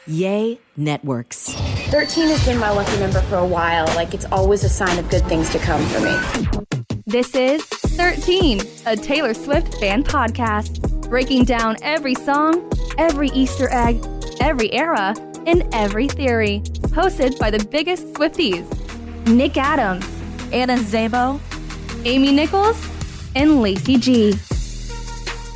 Yay Networks. 13 has been my lucky number for a while. Like, it's always a sign of good things to come for me. This is 13, a Taylor Swift fan podcast, breaking down every song, every Easter egg, every era, and every theory. Hosted by the biggest Swifties, Nick Adams, Anna Szabo, Amy Nichols, and Lacey G.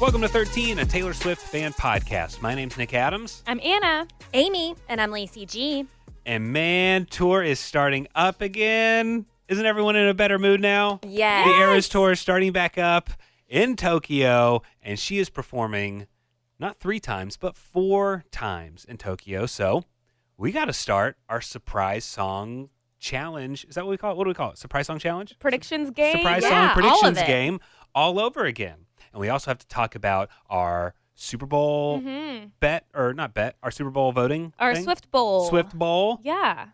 Welcome to 13, a Taylor Swift fan podcast. My name's Nick Adams. I'm Anna. Amy. And I'm Lacey G. And man, tour is starting up again. Isn't everyone in a better mood now? Yes. The Eras Tour is starting back up in Tokyo, and she is performing not 3 times, but 4 times in Tokyo. So we got to start our surprise song challenge. Is that what we call it? What do we call it? Surprise song challenge? Predictions game. Surprise song predictions game all over again. And we also have to talk about our Super Bowl bet, or not bet, our Super Bowl voting Our thing? Swift Bowl. Swift Bowl. Yeah.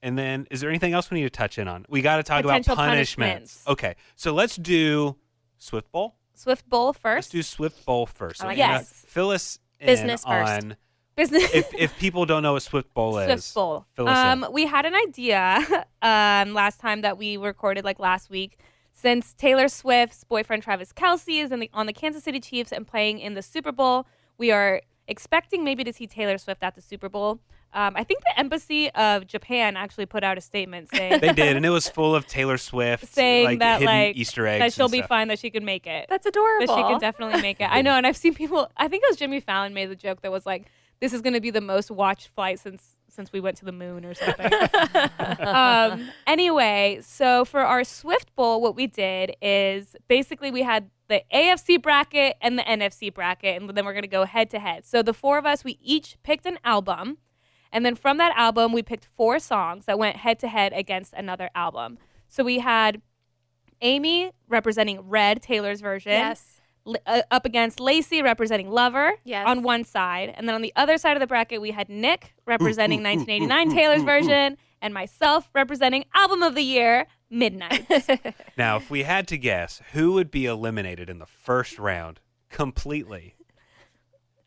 And then, is there anything else we need to touch in on? We got to talk Potential about punishments. Okay, so let's do Swift Bowl. Swift Bowl first. Let's do Swift Bowl first. So Yes. Fill us in Business first. on Business. if people don't know what Swift Bowl is. Swift Bowl. Fill us in. We had an idea last time that we recorded, like last week. Since Taylor Swift's boyfriend Travis Kelce is on the Kansas City Chiefs and playing in the Super Bowl, we are expecting maybe to see Taylor Swift at the Super Bowl. I think the embassy of Japan actually put out a statement saying They did, and it was full of Taylor Swift saying that hidden Easter eggs. that she'll and be stuff. fine, that she could make it. That's adorable. That she could definitely make it. I know, and I've seen people. I think it was Jimmy Fallon made the joke that was like, "This is going to be the most watched flight since we went to the moon or something." Anyway, so for our Swift Bowl, what we did is basically we had the AFC bracket and the NFC bracket, and then we're going to go head to head. So the 4 of us, we each picked an album, and then from that album, we picked 4 songs that went head to head against another album. So we had Amy representing Red, Taylor's version. Yes. Up against Lacey representing Lover on one side. And then on the other side of the bracket, we had Nick representing 1989 Taylor's version and myself representing Album of the Year, Midnight. Now, if we had to guess, who would be eliminated in the first round completely?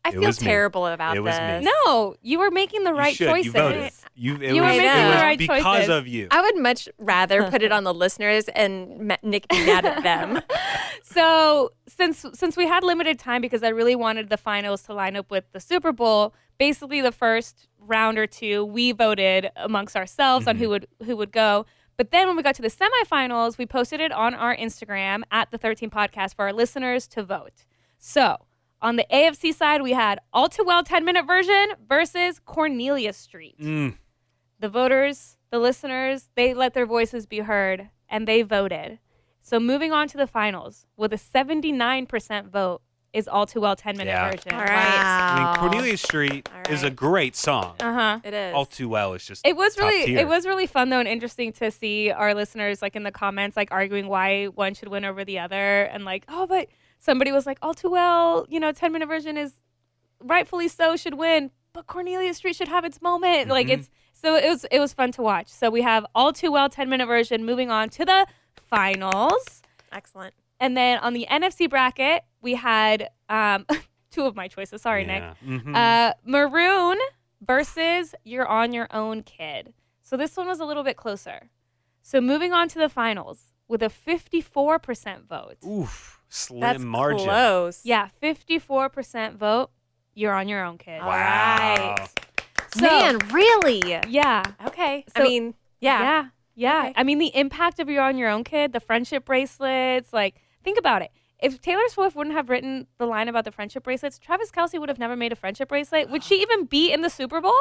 I It feel was me. terrible about It was this. me. No, you were making the right you should. choices. You voted. You were making the right because choices. of you. I would much rather put it on the listeners and Nick be mad at them. So since we had limited time, because I really wanted the finals to line up with the Super Bowl, basically the first round or 2, we voted amongst ourselves on who would go. But then when we got to the semifinals, we posted it on our Instagram at the 13 Podcast for our listeners to vote. So on the AFC side, we had All Too Well 10-minute version versus Cornelia Street. The voters, the listeners, they let their voices be heard, and they voted. So moving on to the finals, with a 79% vote, is All Too Well 10-minute version. All right. I mean, Cornelia Street is a great song. It is. All Too Well is just It was top really tier. it was really fun though, and interesting to see our listeners like in the comments like arguing why one should win over the other, and like, oh, but somebody was like, All Too Well, 10-minute version is rightfully so should win, but Cornelia Street should have its moment. Like it was fun to watch. So we have All Too Well 10-minute version moving on to the finals. Excellent. And then on the NFC bracket, we had 2 of my choices. Sorry, Nick. Maroon versus You're on Your Own, Kid. So this one was a little bit closer. So moving on to the finals with a 54% vote. Oof, slim That's margin. close. Yeah, 54% vote. You're on Your Own, Kid. All Wow. right. So- Man, really? Yeah. Okay. So- I mean, yeah. Yeah. Okay. I mean, the impact of You're on Your Own, Kid, the friendship bracelets, like, think about it. If Taylor Swift wouldn't have written the line about the friendship bracelets, Travis Kelce would have never made a friendship bracelet. Would she even be in the Super Bowl?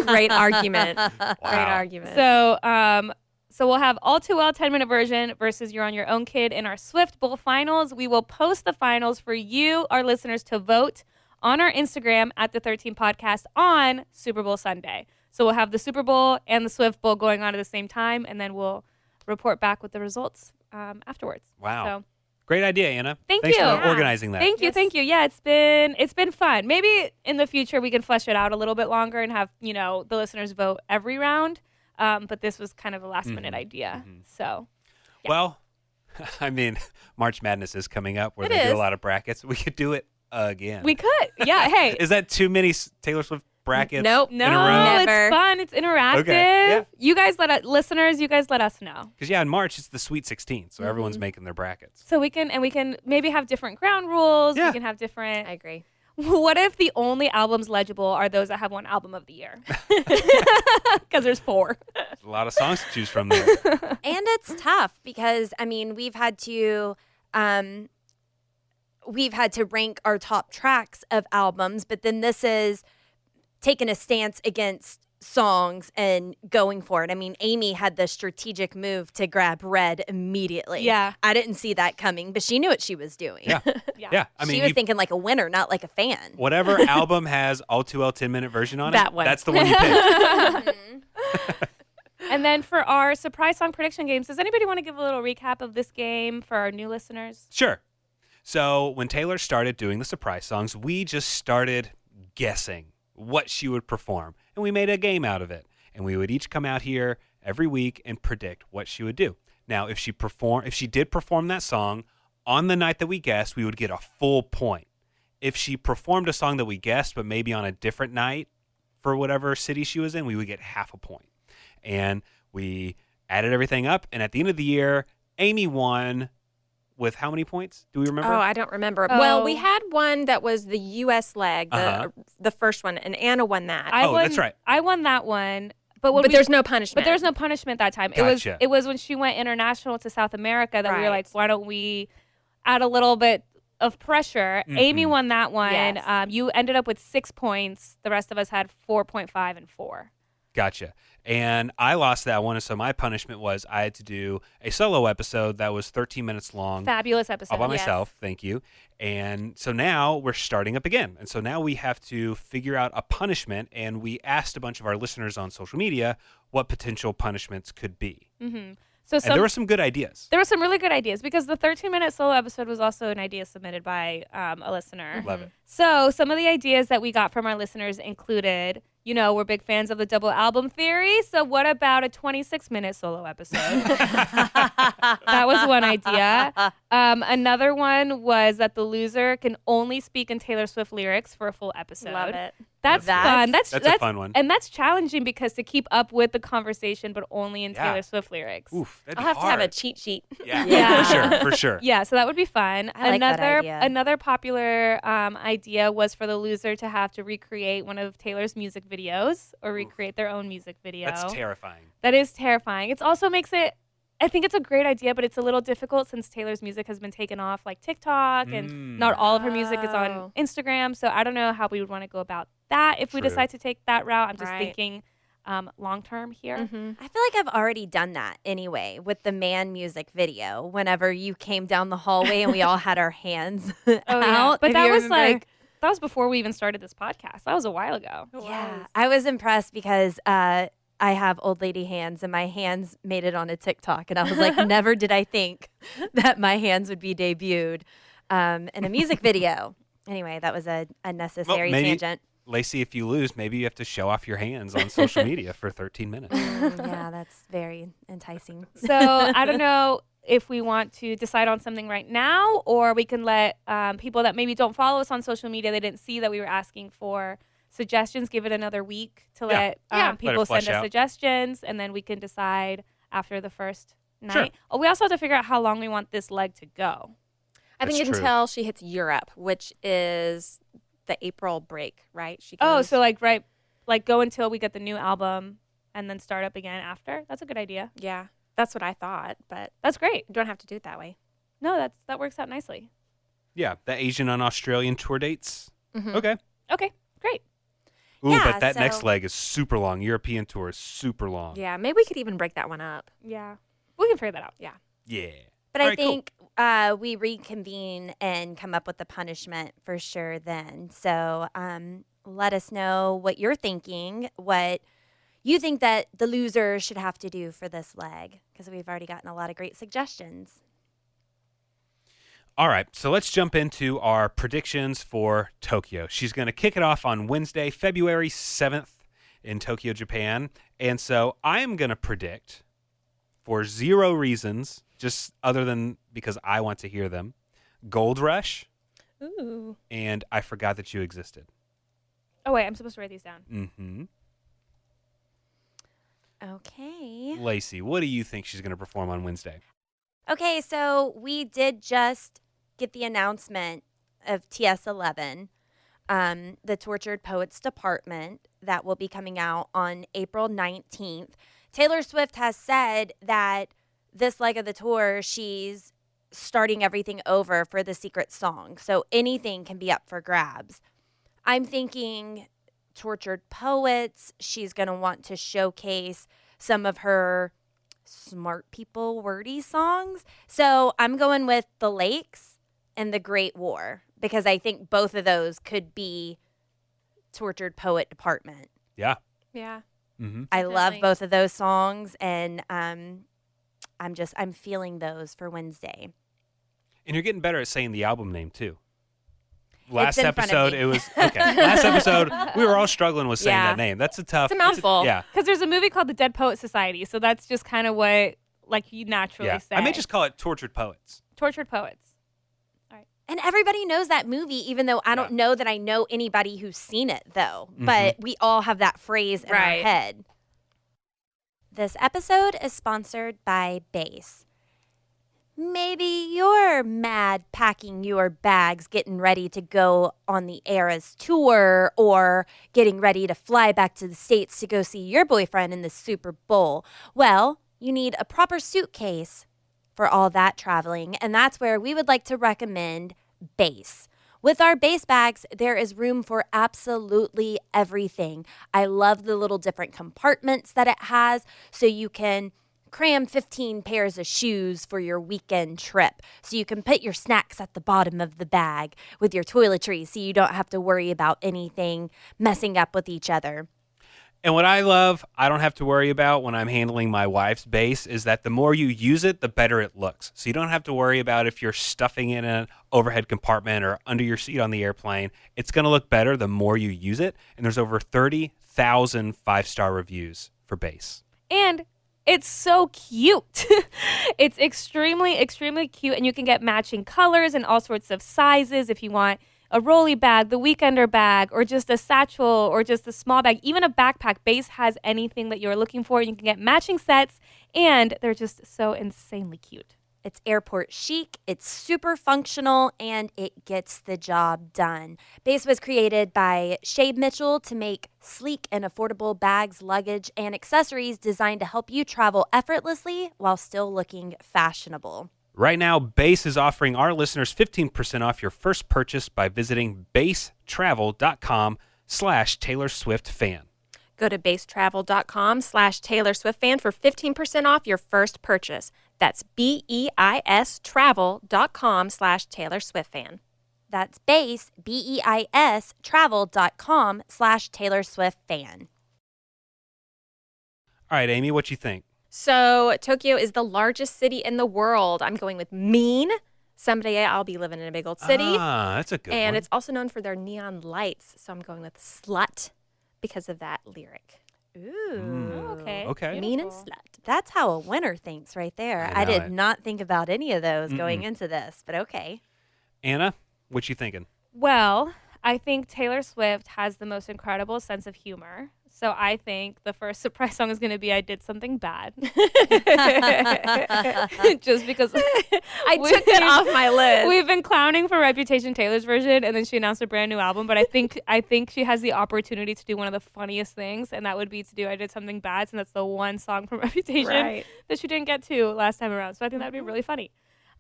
Great argument. Great argument. So we'll have All Too Well 10-minute version versus You're on Your Own, Kid in our Swift Bowl finals. We will post the finals for you, our listeners, to vote on our Instagram at the 13 Podcast on Super Bowl Sunday. So we'll have the Super Bowl and the Swift Bowl going on at the same time, and then we'll report back with the results afterwards. Wow. So, Great idea, Anna. Thanks you you. for organizing that. Thank you. Yeah, it's been fun. Maybe in the future we can flesh it out a little bit longer and have, the listeners vote every round. But this was kind of a last minute idea. So, yeah. Well, I mean, March Madness is coming up where It they do is. a lot of brackets. We could do it again. We could. Yeah. Hey. Is that too many Taylor Swift brackets? Nope. in a No, row? Never. it's fun. It's interactive. Okay, yeah. You guys listeners, you guys let us know. Because in March it's the Sweet 16, so everyone's making their brackets. So we can maybe have different ground rules. Yeah. We can have different. I agree. What if the only albums legible are those that have one album of the year? Because there's 4. There's a lot of songs to choose from there. And it's tough because I mean we've had to rank our top tracks of albums, but then this is taking a stance against songs and going for it. I mean, Amy had the strategic move to grab Red immediately. Yeah. I didn't see that coming, but she knew what she was doing. Yeah. Yeah. I mean, she was thinking like a winner, not like a fan. whatever album has all 2L 10-minute version on That it, one. that's the one you pick. And then for our surprise song prediction games, does anybody want to give a little recap of this game for our new listeners? Sure. So when Taylor started doing the surprise songs, we just started guessing what she would perform, and we made a game out of it. And we would each come out here every week and predict what she would do. Now, if she did perform that song on the night that we guessed, we would get a full point. If she performed a song that we guessed, but maybe on a different night for whatever city she was in, we would get half a point. And we added everything up, and at the end of the year, Amy won with how many points? Do we remember? Oh, I don't remember. Oh. Well, we had one that was the U.S. leg, the first one, and Anna won that. That's right. I won that one. But there's no punishment. But there's no punishment that time. Gotcha. It was when she went international to South America that we were Right. like, why don't we add a little bit of pressure? Amy won that one. Yes. You ended up with 6 points. The rest of us had 4.5 and 4. Gotcha. And I lost that one, and so my punishment was I had to do a solo episode that was 13 minutes long. Fabulous episode. All by yes. myself. Thank you. And so now we're starting up again. And so now we have to figure out a punishment, and we asked a bunch of our listeners on social media what potential punishments could be. Mm-hmm. So And there were some good ideas. There were some really good ideas because the 13-minute solo episode was also an idea submitted by a listener. Love it. So some of the ideas that we got from our listeners included, we're big fans of the double album theory. So what about a 26-minute solo episode? That was one idea. Another one was that the loser can only speak in Taylor Swift lyrics for a full episode. Love it. That's fun. That's a fun one. And that's challenging because to keep up with the conversation, but only in Yeah. Taylor Swift lyrics. Oof, that'd I'll be have to have a hard. cheat sheet. Yeah, Yeah. for sure. Yeah, so that would be fun. I like that idea. Another popular idea was for the loser to have to recreate one of Taylor's music videos or recreate their own music video. That's terrifying. That is terrifying. It also makes it. I think it's a great idea, but it's a little difficult since Taylor's music has been taken off like TikTok and not all of her music is on Oh. Instagram. So I don't know how we would want to go about that if we True. decide to take that route. I'm just Right. thinking long term here. Mm-hmm. I feel like I've already done that anyway with the Man music video. Whenever you came down the hallway and we all had our hands Oh, yeah. out. But if that you was remember. that was before we even started this podcast. That was a while ago. Yeah, I was impressed because I have old lady hands and my hands made it on a TikTok. And I was like, never did I think that my hands would be debuted in a music video. Anyway, that was a necessary maybe- tangent. Lacey, if you lose, maybe you have to show off your hands on social media for 13 minutes. Yeah, that's very enticing. So I don't know if we want to decide on something right now, or we can let people that maybe don't follow us on social media, they didn't see that we were asking for suggestions, give it another week to let Let people it flesh send us out. suggestions, and then we can decide after the first night. Sure. Oh, we also have to figure out how long we want this leg to go. I think That's true. until she hits Europe, which is the April break, right? She Oh, goes- so go until we get the new album and then start up again after? That's a good idea. yeah, that's what I thought, but That's great. you don't have to do it that way. No, that works out nicely. Yeah, the Asian and Australian tour dates. Okay. Okay, great. Ooh, Yeah, but that next so- leg is super long. European tour is super long. Yeah, maybe we could even break that one up. Yeah. We can figure that out. Yeah. Yeah. But All I right, cool. think we reconvene and come up with the punishment for sure then. So let us know what you're thinking, what you think that the loser should have to do for this leg, because we've already gotten a lot of great suggestions. All right, so let's jump into our predictions for Tokyo. She's going to kick it off on Wednesday, February 7th in Tokyo, Japan. And so I am going to predict, for 0 reasons, just other than because I want to hear them, Gold Rush, Ooh. and I Forgot That You Existed. Oh, wait, I'm supposed to write these down. Mm-hmm. Okay. Lacey, what do you think she's going to perform on Wednesday? Okay, so we did just get the announcement of TS11, the Tortured Poets Department, that will be coming out on April 19th. Taylor Swift has said that this leg of the tour, she's starting everything over for the secret song. So anything can be up for grabs. I'm thinking Tortured Poets, she's going to want to showcase some of her smart people wordy songs. So I'm going with The Lakes and The Great War because I think both of those could be Tortured Poet Department. Yeah. Yeah. Mm-hmm. I love Definitely. both of those songs, and I'm feeling those for Wednesday. And you're getting better at saying the album name, too. Last in front of episode, me. it was, okay. Last episode, we were all struggling with saying Yeah. that name. That's a tough. It's a mouthful. Yeah. Because there's a movie called The Dead Poet Society, so that's just kind of what you naturally Yeah. say. I may just call it Tortured Poets. Tortured Poets. And everybody knows that movie, even though I don't know that I know anybody who's seen it, though. But we all have that phrase in our Right. head. This episode is sponsored by Base. Maybe you're mad packing your bags, getting ready to go on the Eras tour, or getting ready to fly back to the States to go see your boyfriend in the Super Bowl. Well, you need a proper suitcase for all that traveling, and that's where we would like to recommend Base. With our Base bags, there is room for absolutely everything. I love the little different compartments that it has, so you can cram 15 pairs of shoes for your weekend trip. So you can put your snacks at the bottom of the bag with your toiletries so you don't have to worry about anything messing up with each other. And what I love, I don't have to worry about when I'm handling my wife's bass, is that the more you use it, the better it looks. So you don't have to worry about if you're stuffing it in an overhead compartment or under your seat on the airplane. It's going to look better the more you use it. And there's over 30,000 5-star reviews for bass. And it's so cute. It's extremely, extremely cute. And you can get matching colors and all sorts of sizes if you want a rolly bag, the weekender bag, or just a satchel, or just a small bag, even a backpack. Base has anything that you're looking for. You can get matching sets, and they're just so insanely cute. It's airport chic, it's super functional, and it gets the job done. Base was created by Shay Mitchell to make sleek and affordable bags, luggage, and accessories designed to help you travel effortlessly while still looking fashionable. Right now, Base is offering our listeners 15% off your first purchase by visiting basetravel.com/Taylor Swift fan. Go to basetravel.com/Taylor Swift fan for 15% off your first purchase. That's BEIS travel.com/Taylor Swift fan. That's Base, BEIS, travel.com/Taylor Swift fan. All right, Amy, what you think? So Tokyo is the largest city in the world. I'm going with mean. Someday I'll be living in a big old city. Ah, that's a good one. And it's also known for their neon lights. So I'm going with slut because of that lyric. Ooh. Oh, okay. Okay. Mean and Beautiful. slut. That's how a winner thinks right there. I I know did it. not think about any of those going into this, but okay. Anna, what you thinking? Well, I think Taylor Swift has the most incredible sense of humor. So I think the first surprise song is going to be I Did Something Bad. Just because I took it off my list. We've been clowning for Reputation Taylor's version, and then she announced a brand new album. But I think she has the opportunity to do one of the funniest things, and that would be to do I Did Something Bad, and that's the one song from Reputation Right. that she didn't get to last time around. So I think that would be really funny.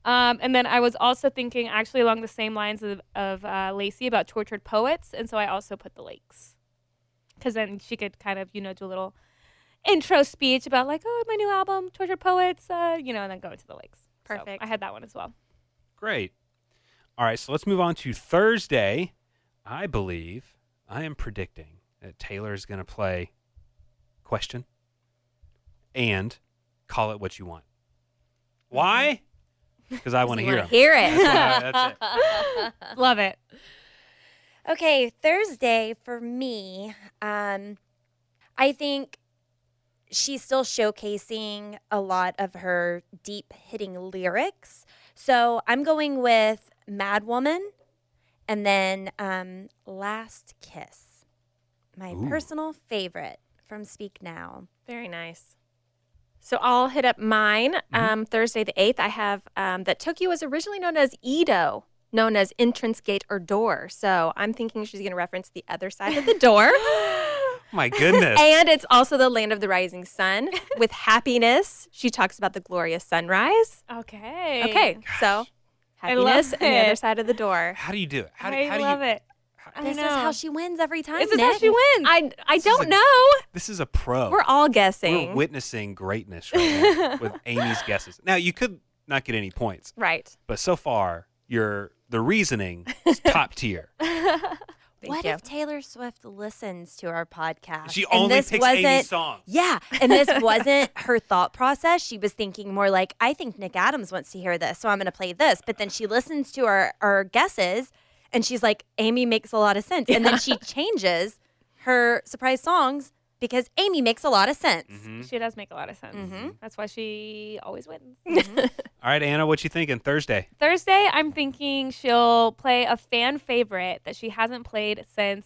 And then I was also thinking actually along the same lines of Lacey about Tortured Poets, and so I also put The Lakes. Because then she could kind of, do a little intro speech about like, oh, my new album, Tortured Poets, and then go into The Lakes. So Perfect. I had that one as well. Great. All right, so let's move on to Thursday. I am predicting that Taylor is going to play Question and Call It What You Want. Why? Because I want to You hear wanna them. hear it. That's it. Love it. Okay, Thursday for me, I think she's still showcasing a lot of her deep hitting lyrics. So I'm going with Mad Woman And then Last Kiss, my personal favorite from Speak Now. Very nice. So I'll hit up mine. Thursday the 8th, I have that Tokyo was originally known as Edo, known as entrance gate or door. So I'm thinking she's going to reference the other side of the door. My goodness. And it's also the land of the rising sun. With happiness, she talks about the glorious sunrise. Okay. Okay, so happiness love and the it. other side of the door. How do you do it? How I do love you, it. This is how she wins every time, This is how Nick. she wins. I don't know. This is a pro. We're all We're guessing. witnessing greatness right now with Amy's guesses. Now, you could not get any points, Right. but so far, the reasoning is top tier. What you. if Taylor Swift listens to our podcast? She and only this picks wasn't, Amy's songs. Yeah, and this wasn't her thought process. She was thinking more like, I think Nick Adams wants to hear this, so I'm going to play this. But then she listens to our guesses, and she's like, Amy makes a lot of sense. And then she changes her surprise songs because Amy makes a lot of sense. She does make a lot of sense. That's why she always wins. All right, Anna, what you thinking Thursday? Thursday, I'm thinking she'll play a fan favorite that she hasn't played since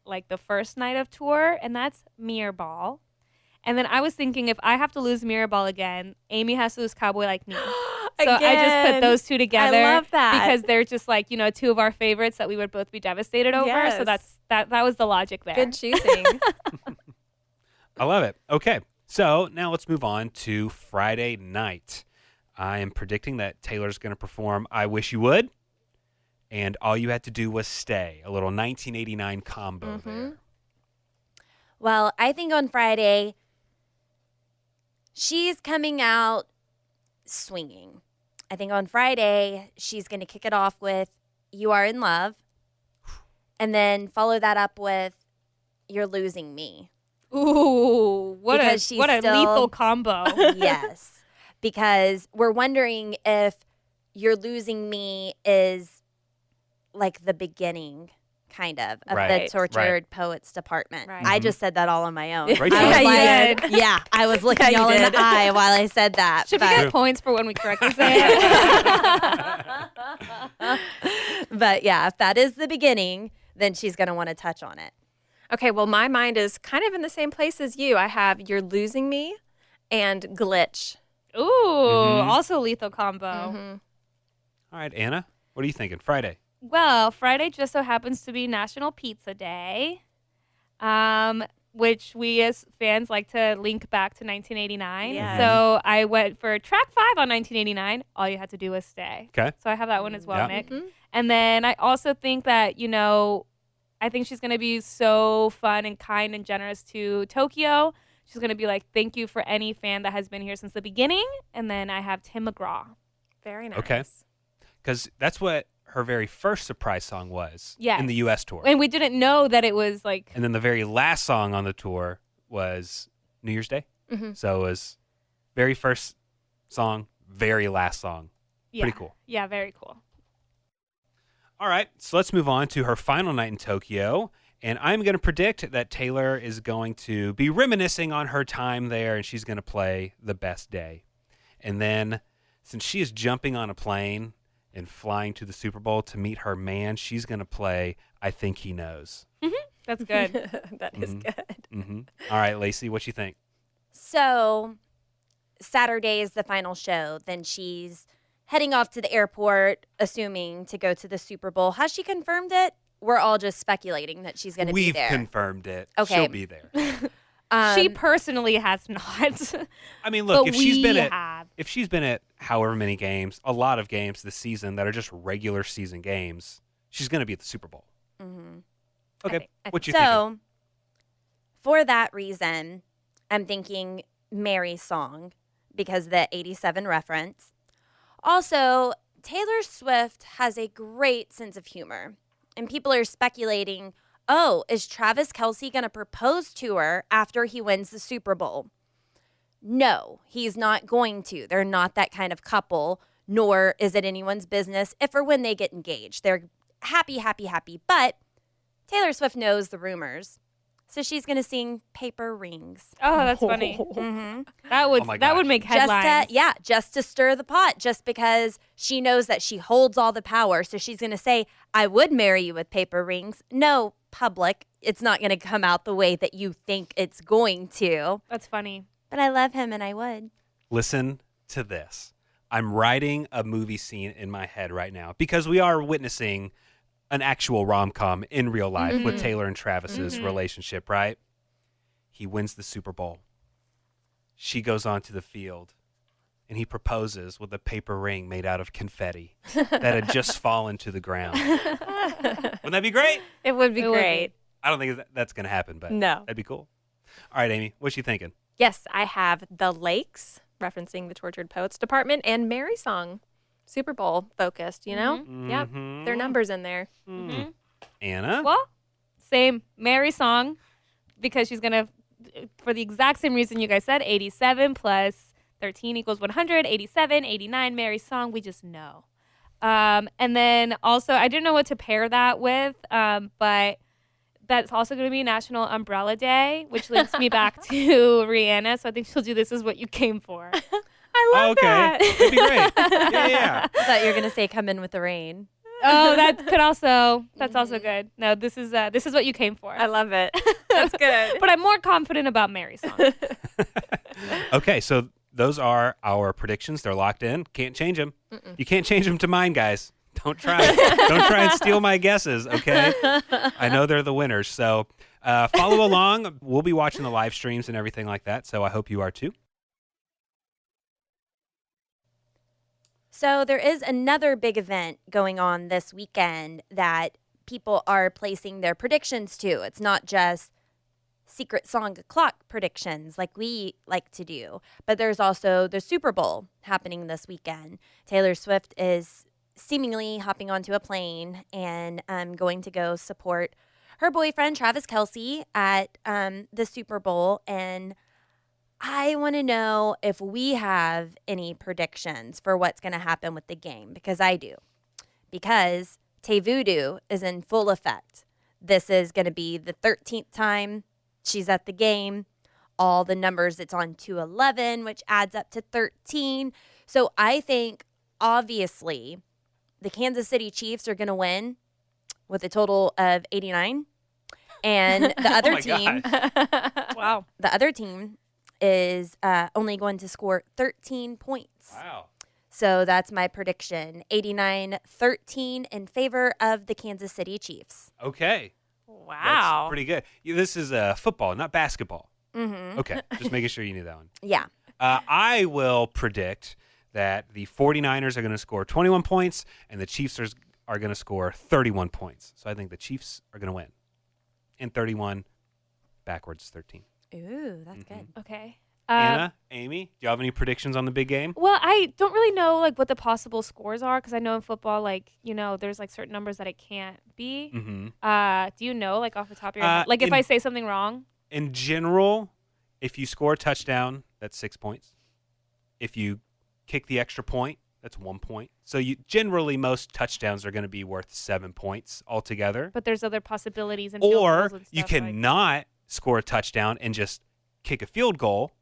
like the first night of tour, and that's Mirror Ball. And then I was thinking if I have to lose Mirror Ball again, Amy has to lose Cowboy Like Me. So I just put Again. those two together. I love that. Because they're just like, two of our favorites that we would both be devastated over. Yes. So that was the logic there. Good choosing. I love it. Okay, so now let's move on to Friday night. I am predicting that Taylor's going to perform I Wish You Would, and All You Had to Do Was Stay, a little 1989 combo there. Well, I think on Friday, she's coming out swinging. I think on Friday, she's going to kick it off with You Are in Love, and then follow that up with You're Losing Me. Ooh, what Because a she's what a still- lethal combo. Yes, because we're wondering if You're Losing Me is like the beginning, kind of Right, the tortured poets department. Right. I just said that all on my own. Rachel. I was Yeah, you like, yeah, I was looking Yeah, you y'all in did. the eye while I said that. Should we but, get points for when we correctly say it? but yeah, if that is the beginning, then she's going to want to touch on it. Okay, well, my mind is kind of in the same place as you. I have You're Losing Me and Glitch. Ooh, also lethal combo. All right, Anna, what are you thinking Friday? Well, Friday just so happens to be National Pizza Day, which we as fans like to link back to 1989. Yes. So I went for track 5 on 1989. All You Had to Do Was Stay. Okay. So I have that one as well, Yeah. Nick. And then I also think that, I think she's going to be so fun and kind and generous to Tokyo. She's going to be like, thank you for any fan that has been here since the beginning. And then I have Tim McGraw. Very nice. Okay. Because that's what her very first surprise song was Yes. in the U.S. tour. And we didn't know that it was like, And then the very last song on the tour was New Year's Day. So it was very first song, very last song. yeah. Pretty cool. Yeah, very cool. All right, so let's move on to her final night in Tokyo. And I'm going to predict that Taylor is going to be reminiscing on her time there, and she's going to play The Best Day. And then, since she is jumping on a plane and flying to the Super Bowl to meet her man, she's going to play I Think He Knows. That's good. That is good. All right, Lacey, what you think? So Saturday is the final show. Then she's heading off to the airport, assuming to go to the Super Bowl. Has she confirmed it? We're all just speculating that she's going to be We've there. confirmed it. Okay. She'll be there. She personally has not. I mean, look, But if she's we been at have. if she's been at however many games, a lot of games this season that are just regular season games, she's going to be at the Super Bowl. Okay, what you thinking? So for that reason, I'm thinking Mary's song because of the 87 reference. Also, Taylor Swift has a great sense of humor. And people are speculating, oh, is Travis Kelce going to propose to her after he wins the Super Bowl? No, he's not going to. They're not that kind of couple, nor is it anyone's business if or when they get engaged. They're happy, happy, happy. But Taylor Swift knows the rumors. So she's going to sing Paper Rings. Oh, that's funny. Mm-hmm. That would Oh my that would gosh. make headlines. Just to stir the pot, just because she knows that she holds all the power. So she's going to say, I would marry you with paper rings. No, public, it's not going to come out the way that you think it's going to. That's funny. But I love him and I would. Listen to this. I'm writing a movie scene in my head right now because we are witnessing an actual rom-com in real life with Taylor and Travis's relationship, right? He wins the Super Bowl. She goes onto the field, and he proposes with a paper ring made out of confetti that had just fallen to the ground. Wouldn't that be great? It would be It would great. I don't think that's going to happen, but No. that'd be cool. All right, Amy, what's she thinking? Yes, I have The Lakes, referencing the Tortured Poets Department, and Mary Song, Super Bowl focused, you know? Yep, there are numbers in there. Anna? Well, same Mary Song, because she's gonna, for the exact same reason you guys said, 87 plus 13 equals 100. 87, 89. Mary Song, we just know. And then also, I didn't know what to pair that with, but that's also going to be National Umbrella Day, which links me back to Rihanna. So I think she'll do This Is What You Came For. I love okay. that. That'd be great. Yeah. I thought you were going to say come in with the rain. Oh, that could also, that's also good. No, this is what you came for. I love it. That's good. But I'm more confident about Mary's song. Okay, so those are our predictions. They're locked in. Can't change them. You can't change them to mine, guys. Don't try. Don't try and steal my guesses, okay? I know they're the winners. So follow along. We'll be watching the live streams and everything like that, so I hope you are too. So there is another big event going on this weekend that people are placing their predictions to. It's not just secret song clock predictions like we like to do, but there's also the Super Bowl happening this weekend. Taylor Swift is seemingly hopping onto a plane and going to go support her boyfriend, Travis Kelce, at the Super Bowl. And I want to know if we have any predictions for what's going to happen with the game, because I do. Because Tay Voodoo is in full effect. This is going to be the 13th time she's at the game. All the numbers, it's on 211, which adds up to 13. So I think, obviously, the Kansas City Chiefs are going to win with a total of 89. And the other team, Wow. the other team is only going to score 13 points. Wow. So that's my prediction. 89-13 in favor of the Kansas City Chiefs. Okay. Wow. That's pretty good. This is football, not basketball. Mm-hmm. Okay. Just making sure you knew that one. Yeah. I will predict that the 49ers are going to score 21 points and the Chiefs are going to score 31 points. So I think the Chiefs are going to win. And 31 backwards 13. Ooh, that's good. Okay. Anna, Amy, do you have any predictions on the big game? Well, I don't really know like what the possible scores are because I know in football, like, you know, there's like certain numbers that it can't be. Mm-hmm. Do you know, like off the top of your head? Like if in- I say something wrong? In general, if you score a touchdown, that's 6 points. If you kick the extra point, that's 1 point. So generally most touchdowns are going to be worth 7 points altogether. But there's other possibilities. And field Or goals and you stuff, like- cannot score a touchdown and just kick a field goal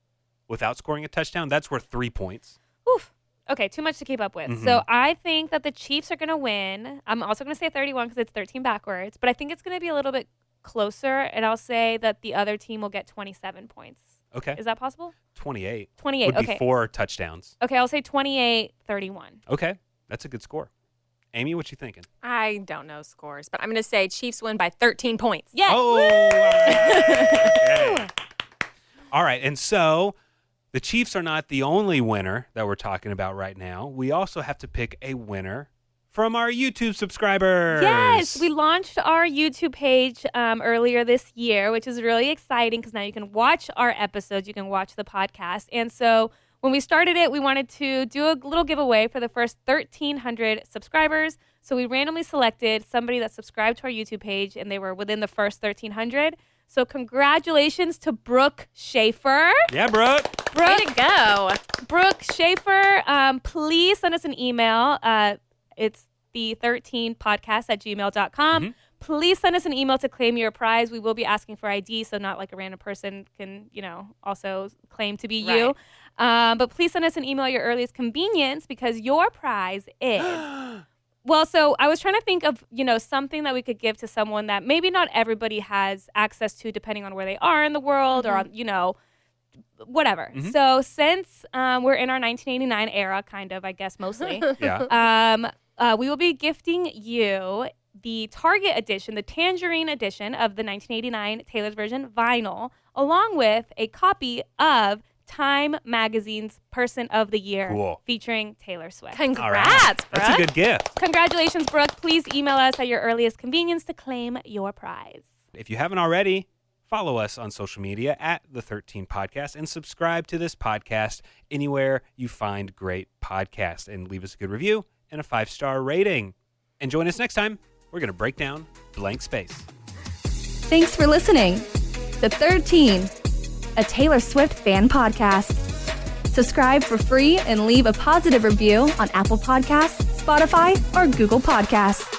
without scoring a touchdown. That's worth 3 points. Oof. Okay, too much to keep up with. Mhm. So I think that the Chiefs are going to win. I'm also going to say 31 because it's 13 backwards. But I think it's going to be a little bit closer, and I'll say that the other team will get 27 points. Okay. Is that possible? 28. 28, Would be okay. 4 touchdowns. Okay, I'll say 28-31. Okay. That's a good score. Amy, what you thinking? I don't know scores, but I'm going to say Chiefs win by 13 points. Yes. Oh, all right. Okay. All right. And so the Chiefs are not the only winner that we're talking about right now. We also have to pick a winner from our YouTube subscribers. Yes, we launched our YouTube page earlier this year, which is really exciting because now you can watch our episodes, you can watch the podcast. And so when we started it, we wanted to do a little giveaway for the first 1,300 subscribers. So we randomly selected somebody that subscribed to our YouTube page, and they were within the first 1,300. So congratulations to Brooke Schaefer. Yeah, Brooke. Way to go. Brooke Schaefer, please send us an email. It's the 13podcast@gmail.com. please send us an email to claim your prize. We will be asking for ID, so not like a random person can, also claim to be you. But please send us an email at your earliest convenience because your prize is... Well, so I was trying to think of, something that we could give to someone that maybe not everybody has access to depending on where they are in the world or, whatever. Mm-hmm. So since we're in our 1989 era, kind of, I guess, mostly, we will be gifting you the Target edition, the Tangerine edition of the 1989 Taylor's Version vinyl, along with a copy of Time Magazine's Person of the Year featuring Taylor Swift. Congrats, Brooke. That's a good gift. Congratulations, Brooke. Please email us at your earliest convenience to claim your prize. If you haven't already, follow us on social media at The 13 Podcast and subscribe to this podcast anywhere you find great podcasts and leave us a good review and a 5-star rating. And join us next time. We're going to break down Blank Space. Thanks for listening. The 13, a Taylor Swift fan podcast. Subscribe for free and leave a positive review on Apple Podcasts, Spotify, or Google Podcasts.